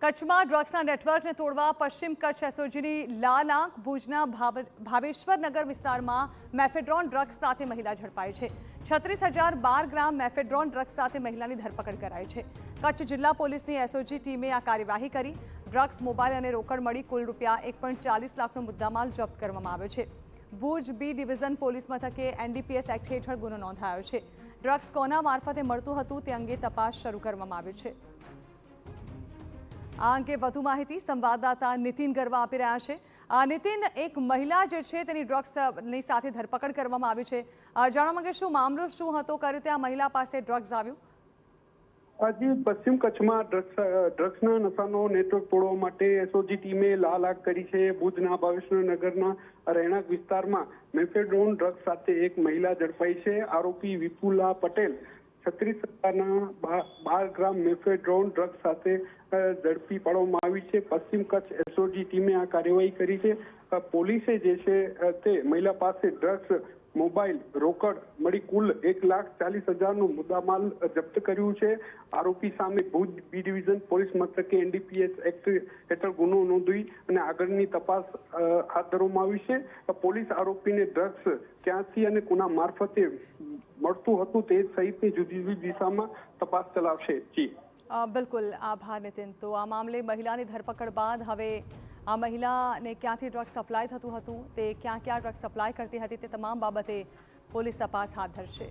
કચ્છમાં ડ્રગ્સના નેટવર્કને તોડવા પશ્ચિમ કચ્છ એસઓજીની લાલ આંખ ભુજના ભાવેશ્વરનગર વિસ્તારમાં મેફેડ્રોન ડ્રગ્સ સાથે મહિલા ઝડપાઈ છે। 36,012 ગ્રામ મેફેડ્રોન ડ્રગ્સ સાથે મહિલાની ધરપકડ કરાઈ છે। કચ્છ જિલ્લા પોલીસની એસઓજી ટીમે આ કાર્યવાહી કરી ડ્રગ્સ, મોબાઈલ અને રોકડ મળી કુલ રૂપિયા 1.40 લાખનો મુદ્દામાલ જપ્ત કરવામાં આવ્યો છે। ભુજ બી ડિવિઝન પોલીસ મથકે એનડીપીએસ એક્ટ હેઠળ ગુનો નોંધાયો છે। ડ્રગ્સ કોના મારફતે મળતું હતું તે અંગે તપાસ શરૂ કરવામાં આવી છે। આ અંગે વધુ માહિતી સંવાદદાતા નીતિન ગરવા આપી રહ્યા છે। નીતિન, એક મહિલા જે છે તેની ડ્રગ્સની સાથે ધરપકડ કરવામાં આવી છે। જાણવા માંગે શું મામલો શું હતો, કઈ રીતે આ મહિલા પાસે ડ્રગ્સ આવ્યું? આજે પશ્ચિમ કચ્છમાં ડ્રગ્સના નશાનો નેટવર્ક તોડવા માટે એસઓજી ટીમે લાલ આંખ કરી છે। ભુજના ભાવેશ્વરનગરના રહેણાંક વિસ્તારમાં મેફેડ્રોન ડ્રગ્સ સાથે એક મહિલા ઝડપાઈ છે। આરોપી વિપુલા પટેલ 36,012 ગ્રામ મેફેડ્રોન ડ્રગ્સ સાથે ઝડપી પાડવામાં આવી છે। પશ્ચિમ કચ્છ એસઓજી ટીમે આ કાર્યવાહી કરી છે। પોલીસે જે છે તે મહિલા પાસે ડ્રગ્સ, મોબાઈલ, રોકડ મળી કુલ 1,40,000નો મુદ્દામાલ જપ્ત કર્યું છે। આરોપી સામે ભુજ બી ડિવિઝન પોલીસ મથકે એનડીપીએસ એક્ટ હેઠળ ગુનો નોંધી અને આગળની તપાસ હાથ ધરવામાં આવી છે। પોલીસ આરોપીને ડ્રગ્સ ક્યાંથી અને કોના મારફતે મળતું હતું તે સહિતની જુદી જુદી દિશામાં તપાસ ચલાવશે। જી બિલકુલ, આભાર નીતિન। તો આ મામલે મહિલાની ધરપકડ બાદ હવે આ મહિલાને ક્યાંથી ડ્રગ્સ સપ્લાય થતું હતું, તે ક્યાં ડ્રગ્સ સપ્લાય કરતી હતી, તે તમામ બાબતે પોલીસ તપાસ હાથ ધરશે।